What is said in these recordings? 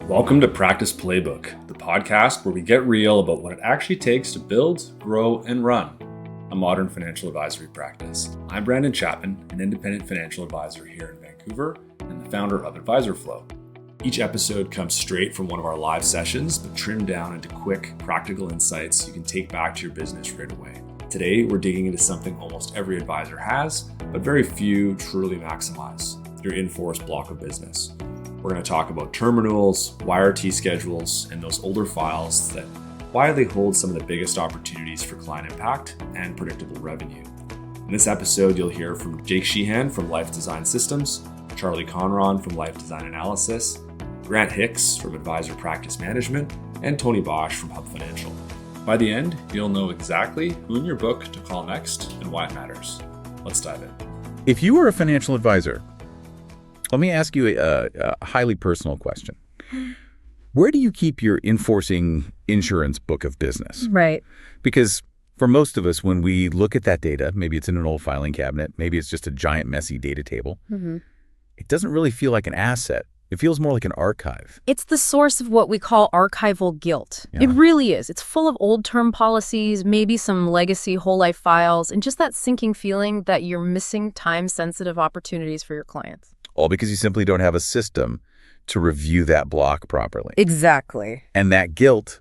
Welcome to Practice Playbook, the podcast where we get real about what it actually takes to build, grow, and run a modern financial advisory practice. I'm Brandon Chapman, an independent financial advisor here in Vancouver and the founder of AdvisorFlow. Each episode comes straight from one of our live sessions, but trimmed down into quick, practical insights you can take back to your business right away. Today, we're digging into something almost every advisor has, but very few truly maximize: your in-force block of business. We're going to talk about term renewals, YRT schedules, and those older files that quietly hold some of the biggest opportunities for client impact and predictable revenue. In this episode, you'll hear from Jake Sheehan from Life Design Systems, Charlie Conron from Life Design Analysis, Grant Hicks from Advisor Practice Management, and Tony Bosch from Hub Financial. By the end, you'll know exactly who in your book to call next and why it matters. Let's dive in. If you were a financial advisor, let me ask you a highly personal question. Where do you keep your enforcing insurance book of business? Right. Because for most of us, when we look at that data, maybe it's in an old filing cabinet, maybe it's just a giant messy data table, it doesn't really feel like an asset. It feels more like an archive. It's the source of what we call archival guilt. Yeah. It really is. It's full of old term policies, maybe some legacy whole life files, and just that sinking feeling that you're missing time-sensitive opportunities for your clients. All because you simply don't have a system to review that block properly. Exactly. And that guilt,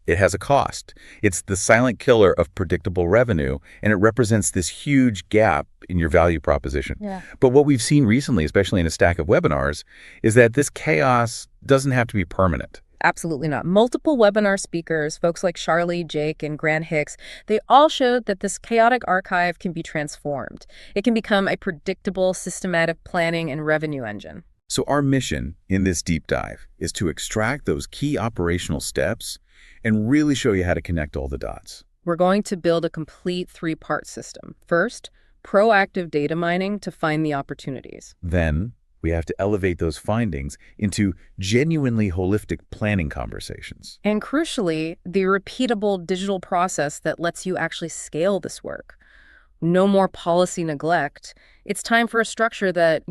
it has a cost. It's the silent killer of predictable revenue, and it represents this huge gap in your value proposition. Yeah. But what we've seen recently, especially in a stack of webinars, is that this chaos doesn't have to be permanent. Absolutely not. Multiple webinar speakers, folks like Charlie, Jake, and Grant Hicks, they all showed that this chaotic archive can be transformed. It can become a predictable, systematic planning and revenue engine. So our mission in this deep dive is to extract those key operational steps and really show you how to connect all the dots. We're going to build a complete three-part system. First, proactive data mining to find the opportunities. Then we have to elevate those findings into genuinely holistic planning conversations. And crucially, the repeatable digital process that lets you actually scale this work. No more policy neglect. It's time for a structure that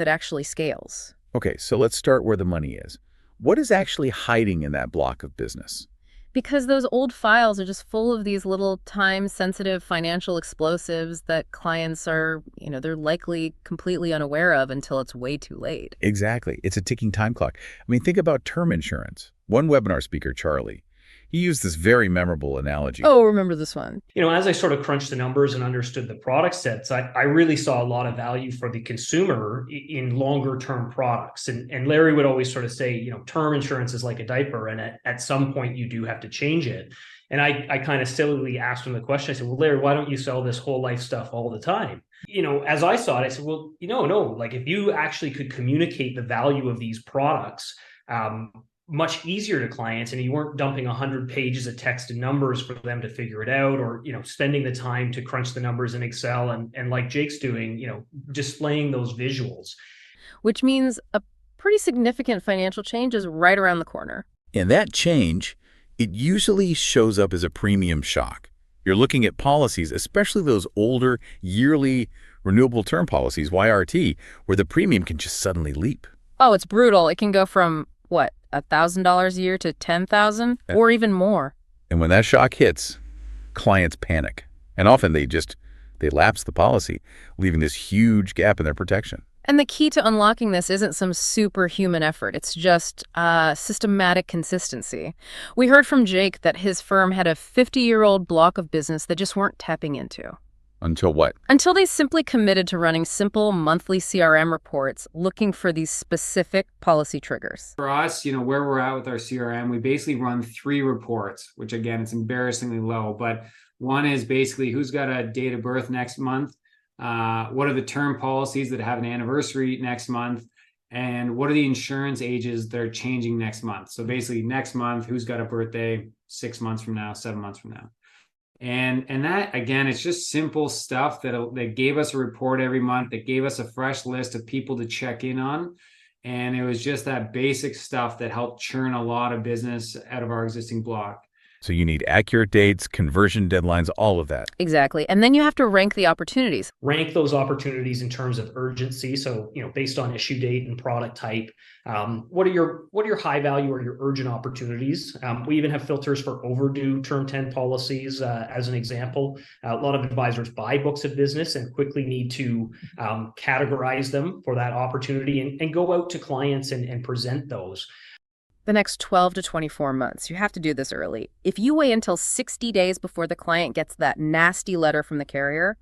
actually scales. Okay, so let's start where the money is. What is actually hiding in that block of business? Because those old files are just full of these little time-sensitive financial explosives that clients are, they're likely completely unaware of until it's way too late. Exactly. It's a ticking time clock. I mean, think about term insurance. One webinar speaker, Charlie, he used this very memorable analogy. Oh, remember this one. As I sort of crunched the numbers and understood the product sets, I really saw a lot of value for the consumer in longer term products. And Larry would always sort of say, term insurance is like a diaper, and at some point you do have to change it. And I kind of sillily asked him the question. I said, well, Larry, why don't you sell this whole life stuff all the time? As I saw it, I said, well, no, like if you actually could communicate the value of these products, much easier to clients, and you weren't dumping 100 pages of text and numbers for them to figure it out, or spending the time to crunch the numbers in Excel and like Jake's doing, displaying those visuals. Which means a pretty significant financial change is right around the corner. And that change, it usually shows up as a premium shock. You're looking at policies, especially those older yearly renewable term policies, YRT, where the premium can just suddenly leap. Oh, it's brutal. It can go from what, $1,000 a year to $10,000 or even more. And when that shock hits, clients panic. And often they lapse the policy, leaving this huge gap in their protection. And the key to unlocking this isn't some superhuman effort. It's just systematic consistency. We heard from Jake that his firm had a 50-year-old block of business that just weren't tapping into. Until what? Until they simply committed to running simple monthly CRM reports looking for these specific policy triggers. For us, where we're at with our CRM, we basically run 3 reports, which again, it's embarrassingly low. But one is basically who's got a date of birth next month, what are the term policies that have an anniversary next month, and what are the insurance ages that are changing next month. So basically next month, who's got a birthday 6 months from now, 7 months from now. And that, again, it's just simple stuff that gave us a report every month, that gave us a fresh list of people to check in on. And it was just that basic stuff that helped churn a lot of business out of our existing block. So you need accurate dates, conversion deadlines, all of that. Exactly. And then you have to rank the opportunities. Rank those opportunities in terms of urgency. So, based on issue date and product type, what are your high value or your urgent opportunities? We even have filters for overdue term 10 policies, as an example. A lot of advisors buy books of business and quickly need to categorize them for that opportunity and go out to clients and present those. The next 12 to 24 months, you have to do this early. If you wait until 60 days before the client gets that nasty letter from the carrier,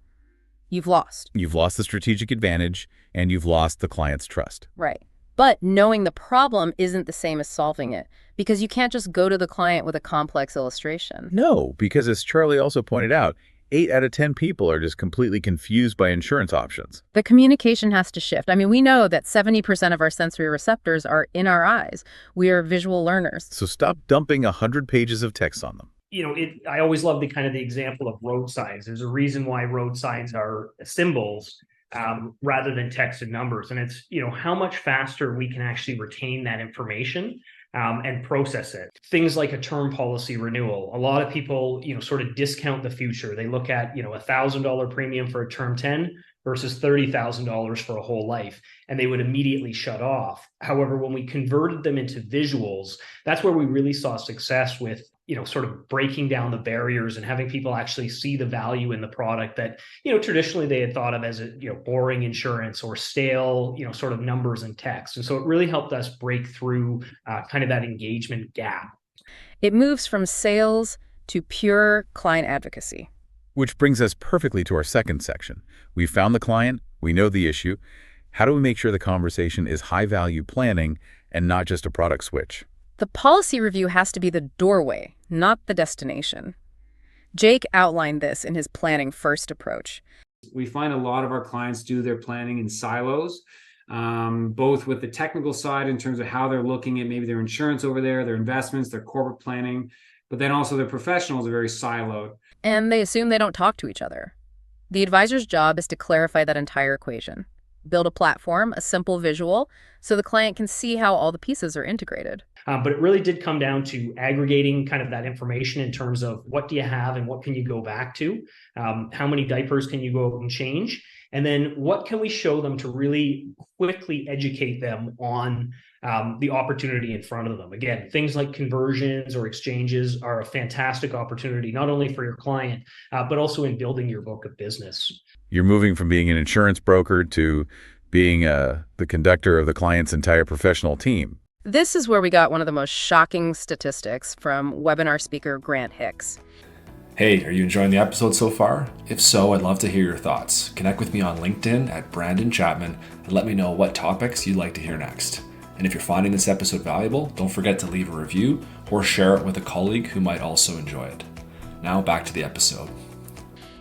you've lost. You've lost the strategic advantage, and you've lost the client's trust. Right. But knowing the problem isn't the same as solving it, because you can't just go to the client with a complex illustration. No, because as Charlie also pointed out, 8 out of 10 people are just completely confused by insurance options. The communication has to shift. I mean, we know that 70% of our sensory receptors are in our eyes. We are visual learners. So stop dumping 100 pages of text on them. I always love the example of road signs. There's a reason why road signs are symbols rather than text and numbers. And it's, how much faster we can actually retain that information and process it. Things like a term policy renewal. A lot of people, sort of discount the future. They look at, $1,000 premium for a term 10 versus $30,000 for a whole life, and they would immediately shut off. However, when we converted them into visuals, that's where we really saw success with, sort of breaking down the barriers and having people actually see the value in the product that, traditionally they had thought of as boring insurance or stale, sort of numbers and text. And so it really helped us break through kind of that engagement gap. It moves from sales to pure client advocacy. Which brings us perfectly to our second section. We found the client, we know the issue. How do we make sure the conversation is high-value planning and not just a product switch? The policy review has to be the doorway, not the destination. Jake outlined this in his planning first approach. We find a lot of our clients do their planning in silos, both with the technical side in terms of how they're looking at maybe their insurance over there, their investments, their corporate planning, but then also their professionals are very siloed. And they assume they don't talk to each other. The advisor's job is to clarify that entire equation. Build a platform, a simple visual, so the client can see how all the pieces are integrated. But it really did come down to aggregating kind of that information in terms of what do you have and what can you go back to? How many diapers can you go out and change? And then what can we show them to really quickly educate them on the opportunity in front of them? Again, things like conversions or exchanges are a fantastic opportunity, not only for your client, but also in building your book of business. You're moving from being an insurance broker to being the conductor of the client's entire professional team. This is where we got one of the most shocking statistics from webinar speaker Grant Hicks. Hey, are you enjoying the episode so far? If so, I'd love to hear your thoughts. Connect with me on LinkedIn at Brandon Chapman and let me know what topics you'd like to hear next. And if you're finding this episode valuable, don't forget to leave a review or share it with a colleague who might also enjoy it. Now back to the episode.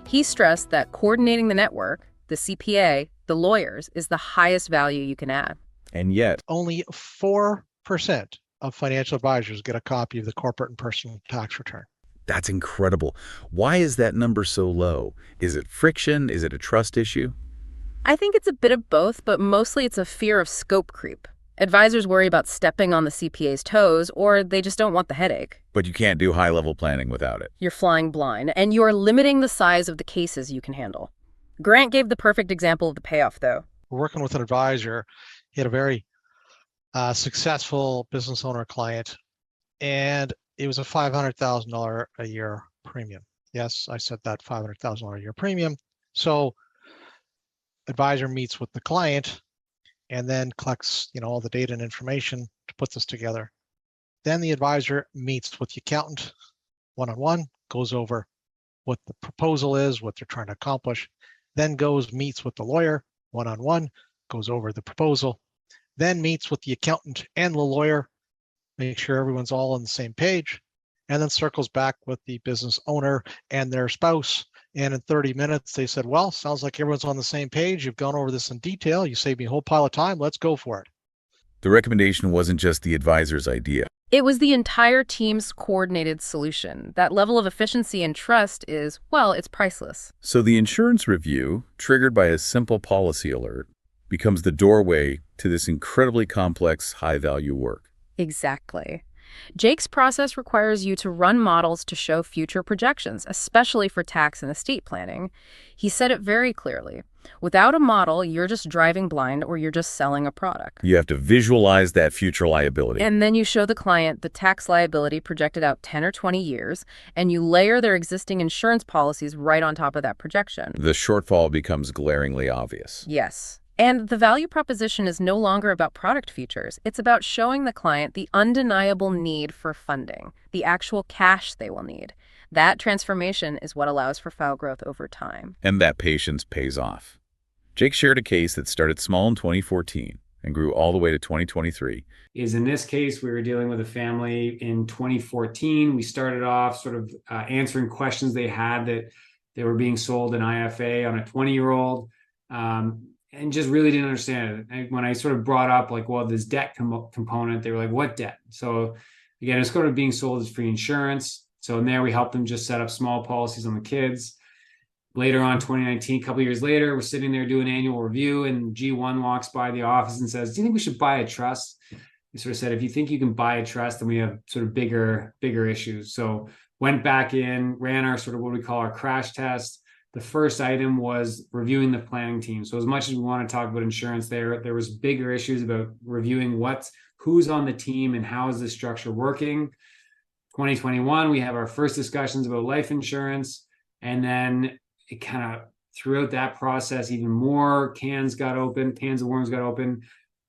He stressed that coordinating the network, the CPA, the lawyers, is the highest value you can add. And yet, only 4% of financial advisors get a copy of the corporate and personal tax return. that's incredible. Why is that number so low? Is it friction? Is it a trust issue? I think it's a bit of both, but mostly it's a fear of scope creep. Advisors worry about stepping on the CPA's toes, or they just don't want the headache. But you can't do high-level planning without it. You're flying blind, and you're limiting the size of the cases you can handle. Grant gave the perfect example of the payoff, though. We're working with an advisor. He had a very successful business owner client, and it was a $500,000 a year premium. Yes, I said that, $500,000 a year premium. So advisor meets with the client and then collects, all the data and information to put this together. Then the advisor meets with the accountant one-on-one, goes over what the proposal is, what they're trying to accomplish, then meets with the lawyer one-on-one, goes over the proposal, then meets with the accountant and the lawyer, make sure everyone's all on the same page, and then circles back with the business owner and their spouse. And in 30 minutes, they said, well, sounds like everyone's on the same page. You've gone over this in detail. You saved me a whole pile of time. Let's go for it. The recommendation wasn't just the advisor's idea. It was the entire team's coordinated solution. That level of efficiency and trust is, well, it's priceless. So the insurance review, triggered by a simple policy alert, becomes the doorway to this incredibly complex, high-value work. Exactly. Jake's process requires you to run models to show future projections, especially for tax and estate planning. He said it very clearly. Without a model, you're just driving blind or you're just selling a product. You have to visualize that future liability. And then you show the client the tax liability projected out 10 or 20 years, and you layer their existing insurance policies right on top of that projection. The shortfall becomes glaringly obvious. Yes. And the value proposition is no longer about product features. It's about showing the client the undeniable need for funding, the actual cash they will need. That transformation is what allows for file growth over time. And that patience pays off. Jake shared a case that started small in 2014 and grew all the way to 2023. In this case, we were dealing with a family in 2014. We started off sort of answering questions they had that they were being sold an IFA on a 20-year-old. And just really didn't understand it. And when I sort of brought up like, well, this debt component, they were like, what debt? So again, it's sort of being sold as free insurance. So in there, we helped them just set up small policies on the kids. Later on, 2019, a couple of years later, we're sitting there doing annual review, and G1 walks by the office and says, do you think we should buy a trust? We sort of said, if you think you can buy a trust, then we have sort of bigger issues. So went back in, ran our sort of what we call our crash test. The first item was reviewing the planning team. So as much as we want to talk about insurance there was bigger issues about reviewing who's on the team and how is the structure working. 2021, we have our first discussions about life insurance. And then it kind of throughout that process, even more cans of worms got open.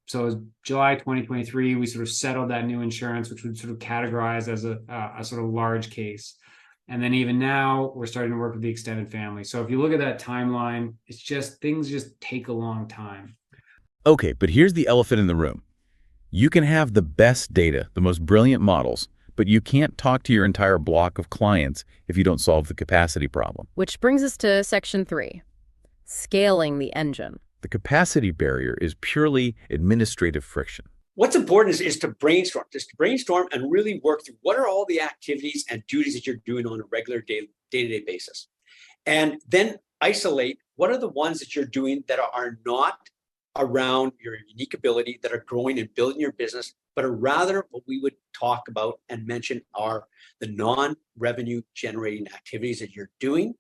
So it was July 2023, we sort of settled that new insurance, which would sort of categorize as a sort of large case. And then even now we're starting to work with the extended family. So if you look at that timeline, it's just things just take a long time. Okay, but here's the elephant in the room. You can have the best data, the most brilliant models, but you can't talk to your entire block of clients if you don't solve the capacity problem. Which brings us to section 3, scaling the engine. The capacity barrier is purely administrative friction. What's important is to brainstorm and really work through what are all the activities and duties that you're doing on a regular day-to-day basis. And then isolate what are the ones that you're doing that are not around your unique ability, that are growing and building your business, but are rather what we would talk about and mention are the non-revenue generating activities that you're doing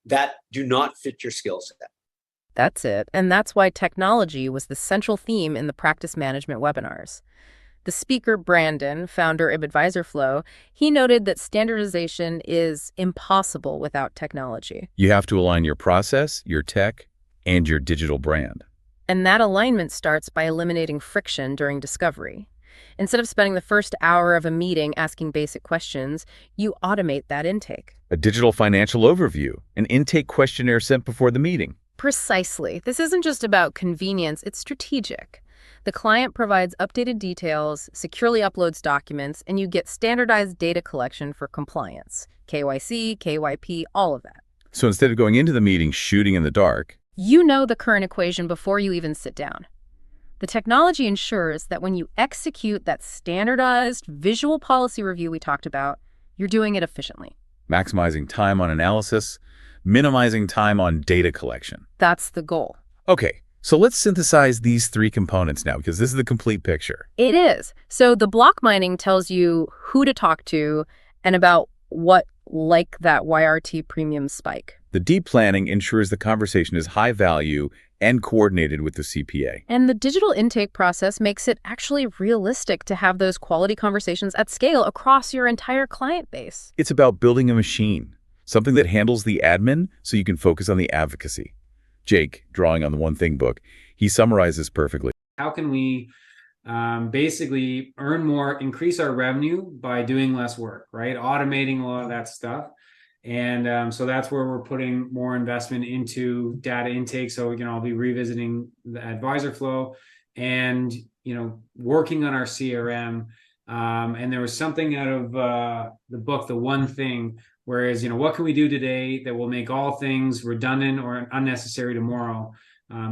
that do not fit your skill set. That's it. And that's why technology was the central theme in the practice management webinars. The speaker, Brandon, founder of AdvisorFlow, he noted that standardization is impossible without technology. You have to align your process, your tech, and your digital brand. And that alignment starts by eliminating friction during discovery. Instead of spending the first hour of a meeting asking basic questions, you automate that intake. A digital financial overview, an intake questionnaire sent before the meeting. Precisely. This isn't just about convenience, it's strategic. The client provides updated details, securely uploads documents, and you get standardized data collection for compliance. KYC, KYP, all of that. So instead of going into the meeting shooting in the dark, you know the current equation before you even sit down. The technology ensures that when you execute that standardized visual policy review we talked about, you're doing it efficiently. Maximizing time on analysis, minimizing time on data collection. That's the goal. Okay, so let's synthesize these 3 components now, because this is the complete picture. It is. So the block mining tells you who to talk to and about what, like that YRT premium spike. The deep planning ensures the conversation is high value and coordinated with the CPA. And the digital intake process makes it actually realistic to have those quality conversations at scale across your entire client base. It's about building a machine, something that handles the admin so you can focus on the advocacy. Jake, drawing on the One Thing book, he summarizes perfectly. How can we basically earn more, increase our revenue by doing less work, right? Automating a lot of that stuff. And so that's where we're putting more investment into data intake. So, I'll be revisiting the AdvisorFlow and, working on our CRM. And there was something out of the book, The One Thing, whereas, what can we do today that will make all things redundant or unnecessary tomorrow?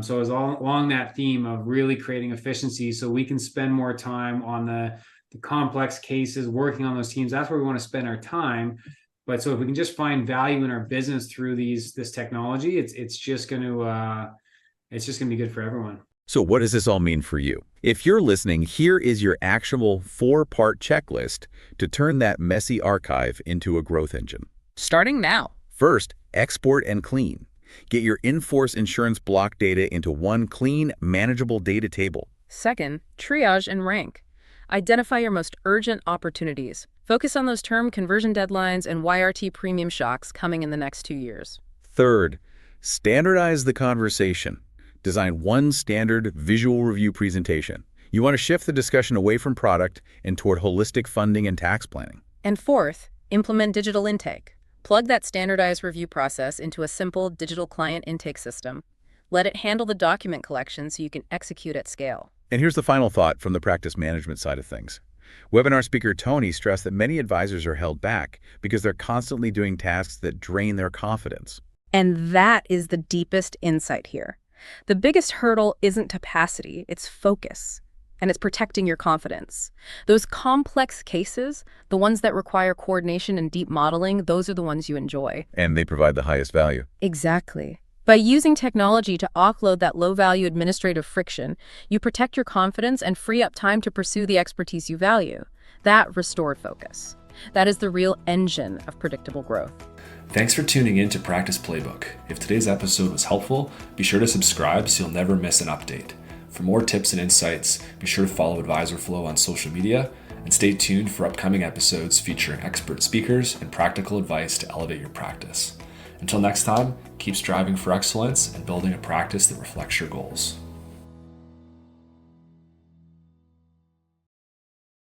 So it was all along that theme of really creating efficiency so we can spend more time on the complex cases, working on those teams. That's where we want to spend our time. But so if we can just find value in our business through this technology, it's just going to be good for everyone. So what does this all mean for you? If you're listening, here is your actionable 4-part checklist to turn that messy archive into a growth engine. Starting now. First, export and clean. Get your in-force insurance block data into one clean, manageable data table. Second, triage and rank. Identify your most urgent opportunities. Focus on those term conversion deadlines and YRT premium shocks coming in the next 2 years. Third, standardize the conversation. Design one standard visual review presentation. You want to shift the discussion away from product and toward holistic funding and tax planning. And fourth, implement digital intake. Plug that standardized review process into a simple digital client intake system. Let it handle the document collection so you can execute at scale. And here's the final thought from the practice management side of things. Webinar speaker Tony stressed that many advisors are held back because they're constantly doing tasks that drain their confidence. And that is the deepest insight here. The biggest hurdle isn't capacity, it's focus. And it's protecting your confidence. Those complex cases, the ones that require coordination and deep modeling, those are the ones you enjoy. And they provide the highest value. Exactly. By using technology to offload that low-value administrative friction, you protect your confidence and free up time to pursue the expertise you value. That restored focus. That is the real engine of predictable growth. Thanks for tuning in to Practice Playbook. If today's episode was helpful, be sure to subscribe so you'll never miss an update. For more tips and insights, be sure to follow AdvisorFlow on social media and stay tuned for upcoming episodes featuring expert speakers and practical advice to elevate your practice. Until next time, keep striving for excellence and building a practice that reflects your goals.